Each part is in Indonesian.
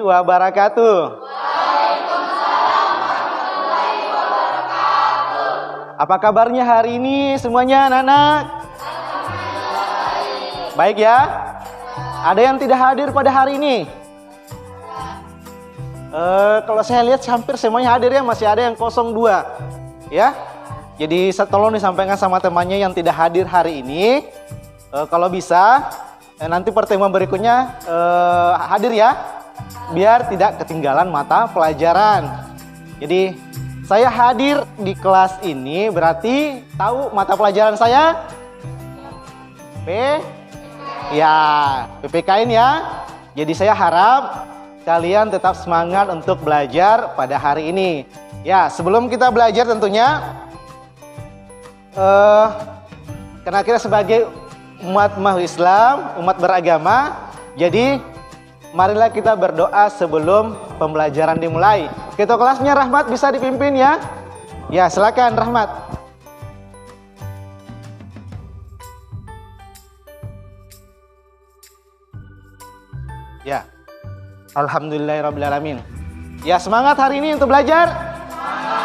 wabarakatuh. Apa kabarnya hari ini semuanya anak-anak? Baik ya? Ada yang tidak hadir pada hari ini? Kalau saya lihat hampir semuanya hadir ya, masih ada yang 02 ya. Jadi tolong disampaikan sama temannya yang tidak hadir hari ini. Kalau bisa nanti pertemuan berikutnya hadir ya, biar tidak ketinggalan mata pelajaran. Jadi saya hadir di kelas ini berarti tahu mata pelajaran saya? PPKN ya. Jadi saya harap kalian tetap semangat untuk belajar pada hari ini. Ya, sebelum kita belajar tentunya karena kita sebagai umat Islam, umat beragama, jadi marilah kita berdoa sebelum pembelajaran dimulai. Ketua kelasnya Rahmat bisa dipimpin ya. Ya, silakan Rahmat. Ya. Alhamdulillahirrabbilalamin. Ya, semangat hari ini untuk belajar.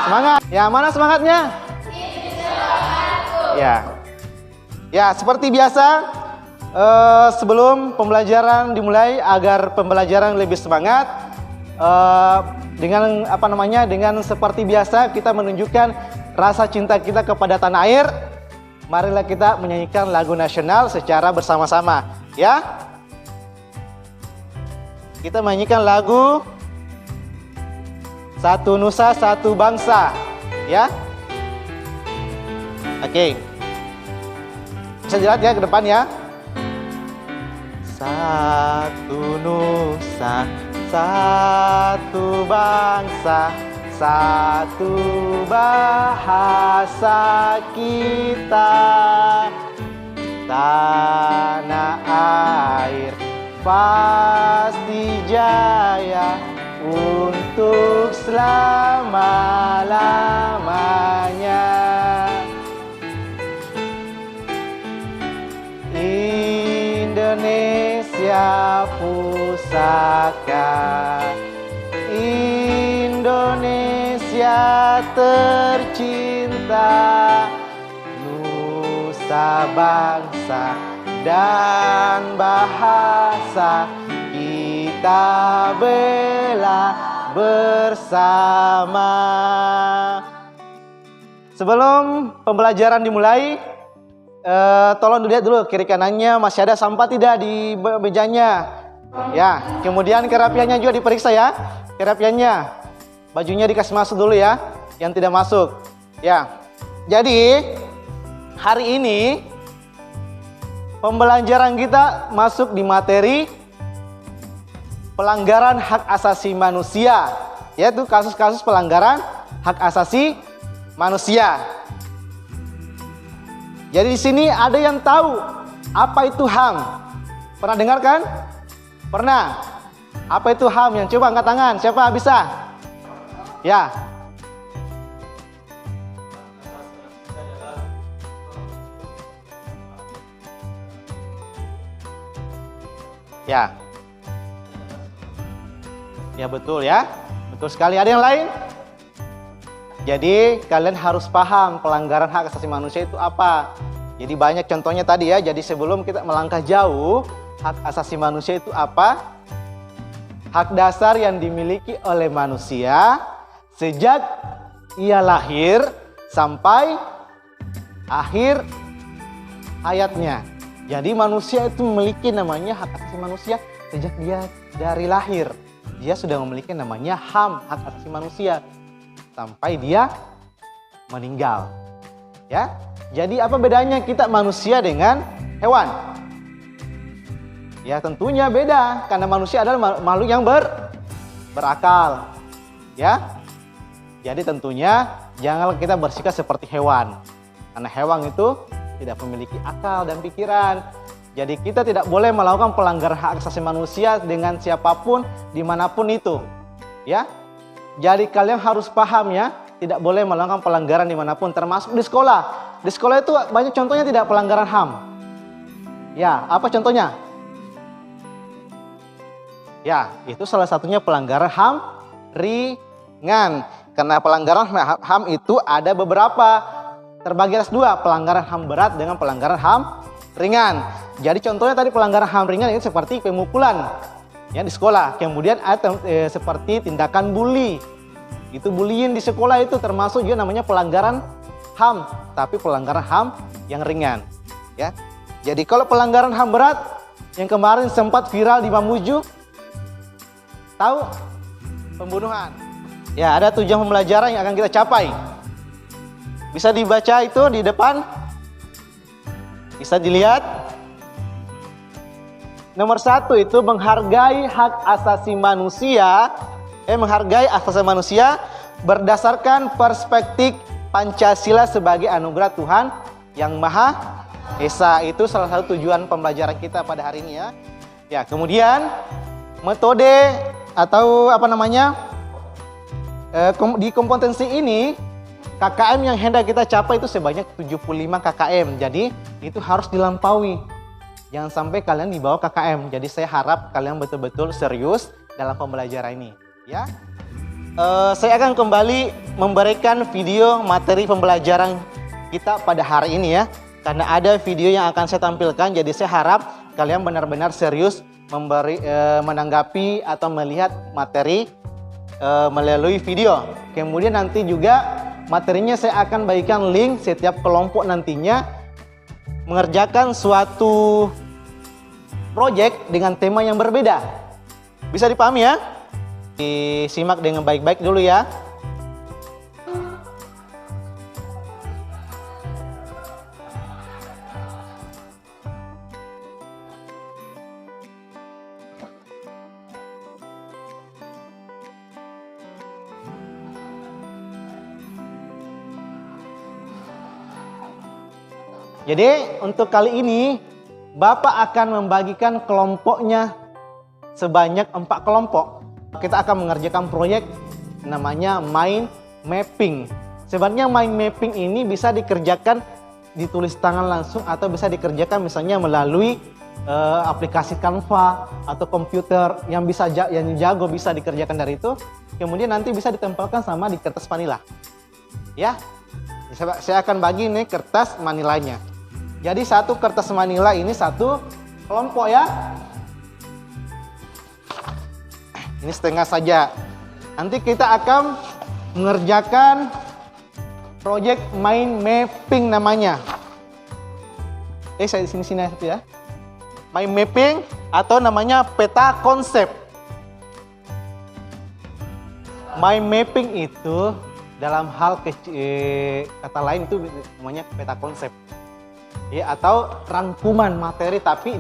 Semangat. Ya, mana semangatnya? Ya. Ya, seperti biasa sebelum pembelajaran dimulai agar pembelajaran lebih semangat, dengan dengan seperti biasa kita menunjukkan rasa cinta kita kepada tanah air. Marilah kita menyanyikan lagu nasional secara bersama-sama ya. Kita menyanyikan lagu Satu Nusa Satu Bangsa ya. Oke. Bisa dilihat ya ke depan ya. Satu nusa, satu bangsa, satu bahasa kita. Tanah air pasti jaya untuk selama-lamanya. Indonesia pusaka, Indonesia tercinta, nusa bangsa dan bahasa kita bela bersama. Sebelum pembelajaran dimulai, tolong dilihat dulu kiri kanannya masih ada sampah tidak di mejanya. Ya, kemudian kerapiannya juga diperiksa ya. Kerapiannya, bajunya dikasih masuk dulu ya, yang tidak masuk. Ya, jadi hari ini pembelajaran kita masuk di materi pelanggaran hak asasi manusia, yaitu kasus-kasus pelanggaran hak asasi manusia. Jadi di sini ada yang tahu apa itu HAM? Pernah dengar kan? Pernah? Apa itu HAM? Yang coba angkat tangan. Siapa bisa? Ya. Ya. Ya betul ya. Betul sekali. Ada yang lain? Jadi kalian harus paham pelanggaran hak asasi manusia itu apa. Jadi banyak contohnya tadi ya. Jadi sebelum kita melangkah jauh, hak asasi manusia itu apa? Hak dasar yang dimiliki oleh manusia sejak ia lahir sampai akhir hayatnya. Jadi manusia itu memiliki namanya hak asasi manusia sejak dia dari lahir. Dia sudah memiliki namanya HAM, hak asasi manusia, sampai dia meninggal. Ya. Jadi apa bedanya kita manusia dengan hewan? Ya tentunya beda, karena manusia adalah makhluk yang berakal. Ya. Jadi tentunya jangan kita bersikap seperti hewan. Karena hewan itu tidak memiliki akal dan pikiran. Jadi kita tidak boleh melakukan pelanggaran hak asasi manusia dengan siapapun, dimanapun itu. Ya. Jadi kalian harus paham ya, tidak boleh melakukan pelanggaran dimanapun, termasuk di sekolah. Di sekolah itu banyak contohnya tidak pelanggaran HAM. Ya, apa contohnya? Ya, itu salah satunya pelanggaran HAM ringan. Karena pelanggaran HAM itu ada beberapa, terbagi atas dua, pelanggaran HAM berat dengan pelanggaran HAM ringan. Jadi contohnya tadi pelanggaran HAM ringan itu seperti pemukulan ya di sekolah. Kemudian ada seperti tindakan bully. Itu bullying di sekolah itu termasuk juga namanya pelanggaran HAM, tapi pelanggaran HAM yang ringan ya. Jadi kalau pelanggaran HAM berat yang kemarin sempat viral di Mamuju, tahu? Pembunuhan. Ya, ada tujuan pembelajaran yang akan kita capai. Bisa dibaca itu di depan. Bisa dilihat. Nomor 1 itu menghargai hak asasi manusia. Menghargai hak asasi manusia berdasarkan perspektif Pancasila sebagai anugerah Tuhan yang Maha Esa. Itu salah satu tujuan pembelajaran kita pada hari ini ya. Ya, kemudian metode atau apa namanya? Di kompetensi ini KKM yang hendak kita capai itu sebanyak 75 KKM. Jadi itu harus dilampaui. Jangan sampai kalian di bawah KKM. Jadi saya harap kalian betul-betul serius dalam pembelajaran ini ya. Saya akan kembali memberikan video materi pembelajaran kita pada hari ini ya. Karena ada video yang akan saya tampilkan. Jadi saya harap kalian benar-benar serius menanggapi atau melihat materi melalui video. Kemudian nanti juga materinya saya akan bagikan link setiap kelompok nantinya mengerjakan suatu proyek dengan tema yang berbeda. Bisa dipahami ya? Disimak dengan baik-baik dulu ya. Jadi untuk kali ini Bapak akan membagikan kelompoknya sebanyak 4 kelompok. Kita akan mengerjakan proyek namanya mind mapping. Sebenarnya mind mapping ini bisa dikerjakan ditulis tangan langsung atau bisa dikerjakan misalnya melalui aplikasi Canva atau komputer yang jago bisa dikerjakan dari itu. Kemudian nanti bisa ditempelkan sama di kertas manila. Ya. Saya akan bagi nih kertas manilanya. Jadi satu kertas manila ini satu kelompok ya. Ini setengah saja. Nanti kita akan mengerjakan proyek mind mapping namanya. Saya di sini ya. Mind mapping atau namanya peta konsep. Mind mapping itu dalam hal kata lain itu namanya peta konsep. Ya, atau rangkuman materi, tapi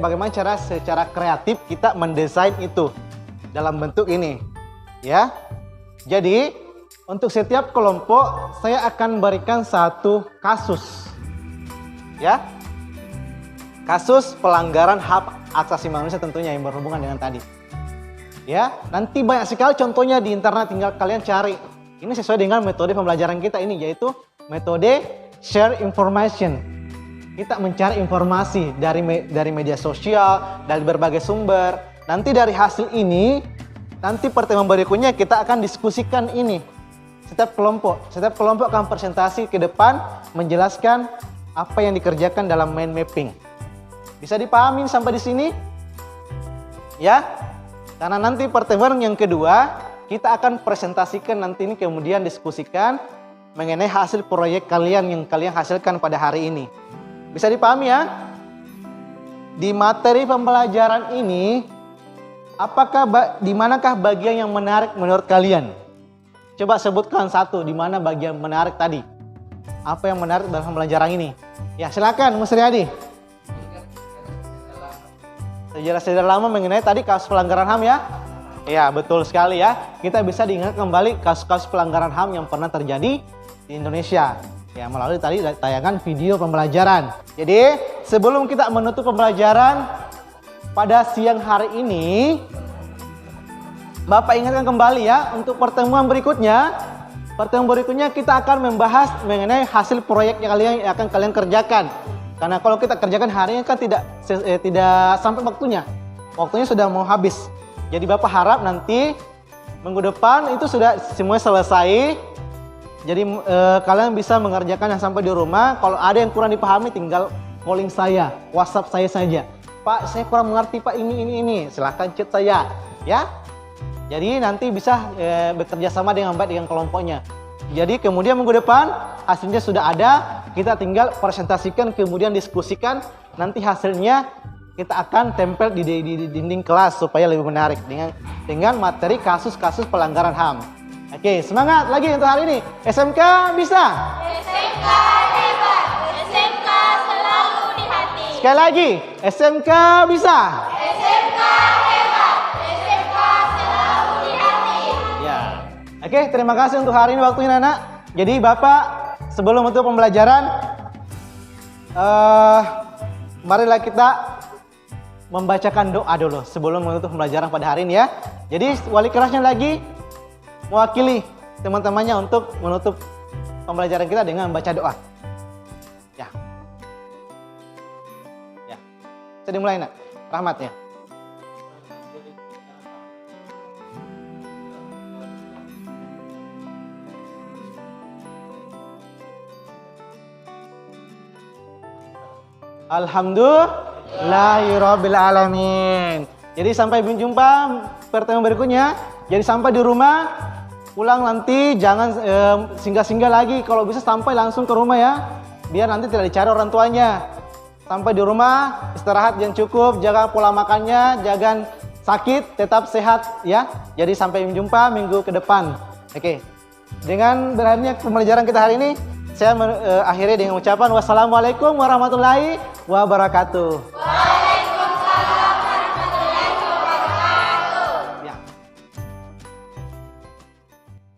bagaimana cara secara kreatif kita mendesain itu dalam bentuk ini ya. Jadi untuk setiap kelompok saya akan berikan satu kasus ya, kasus pelanggaran hak asasi manusia tentunya yang berhubungan dengan tadi ya. Nanti banyak sekali contohnya di internet, tinggal kalian cari. Ini sesuai dengan metode pembelajaran kita ini, yaitu metode share information. Kita mencari informasi dari media sosial, dari berbagai sumber. Nanti dari hasil ini, nanti pertemuan berikutnya kita akan diskusikan ini. Setiap kelompok akan presentasi ke depan menjelaskan apa yang dikerjakan dalam mind mapping. Bisa dipahami sampai di sini? Ya. Karena nanti pertemuan yang kedua kita akan presentasikan nanti ini, kemudian diskusikan mengenai hasil proyek kalian yang kalian hasilkan pada hari ini. Bisa dipahami ya? Di materi pembelajaran ini, di manakah bagian yang menarik menurut kalian? Coba sebutkan satu, di mana bagian menarik tadi? Apa yang menarik dalam pembelajaran ini? Ya, silakan Mas Riyadi. Sejarah-sejarah lama mengenai tadi kasus pelanggaran HAM ya? Ya, betul sekali ya. Kita bisa diingat kembali kasus-kasus pelanggaran HAM yang pernah terjadi di Indonesia ya, melalui tadi tayangan video pembelajaran. Jadi sebelum kita menutup pembelajaran pada siang hari ini, Bapak ingatkan kembali ya, untuk pertemuan berikutnya kita akan membahas mengenai hasil proyek yang akan kalian kerjakan. Karena kalau kita kerjakan hari ini kan tidak sampai waktunya. waktunya sudah mau habis. Jadi Bapak harap nanti minggu depan itu sudah semuanya selesai. Jadi kalian bisa mengerjakan yang sampai di rumah. Kalau ada yang kurang dipahami tinggal calling saya, WhatsApp saya saja. Pak, saya kurang mengerti Pak ini. Silahkan chat saya, ya. Jadi nanti bisa bekerja sama dengan baik dengan kelompoknya. Jadi kemudian minggu depan hasilnya sudah ada, kita tinggal presentasikan, kemudian diskusikan. Nanti hasilnya kita akan tempel di dinding kelas supaya lebih menarik dengan materi kasus-kasus pelanggaran HAM. Oke, semangat lagi untuk hari ini. SMK bisa? SMK hebat, SMK selalu di hati. Sekali lagi, SMK bisa? SMK hebat, SMK selalu di hati. Ya. Oke, terima kasih untuk hari ini waktunya Nana. Jadi Bapak sebelum untuk pembelajaran, marilah kita membacakan doa dulu sebelum menutup pembelajaran pada hari ini ya. Jadi wali kelasnya lagi mewakili teman-temannya untuk menutup pembelajaran kita dengan membaca doa. Ya. Ya. Bisa dimulai Nak, rahmatnya. Alhamdulillahirabbil alamin. Jadi sampai berjumpa pertemuan berikutnya. Jadi sampai di rumah, pulang nanti jangan singgah-singgah lagi. Kalau bisa sampai langsung ke rumah ya, biar nanti tidak dicari orang tuanya. Sampai di rumah, istirahat yang cukup, jaga pola makannya, jangan sakit, tetap sehat ya. Jadi sampai berjumpa minggu ke depan. Oke. Dengan berakhirnya pembelajaran kita hari ini, saya akhiri dengan ucapan wassalamualaikum warahmatullahi wabarakatuh.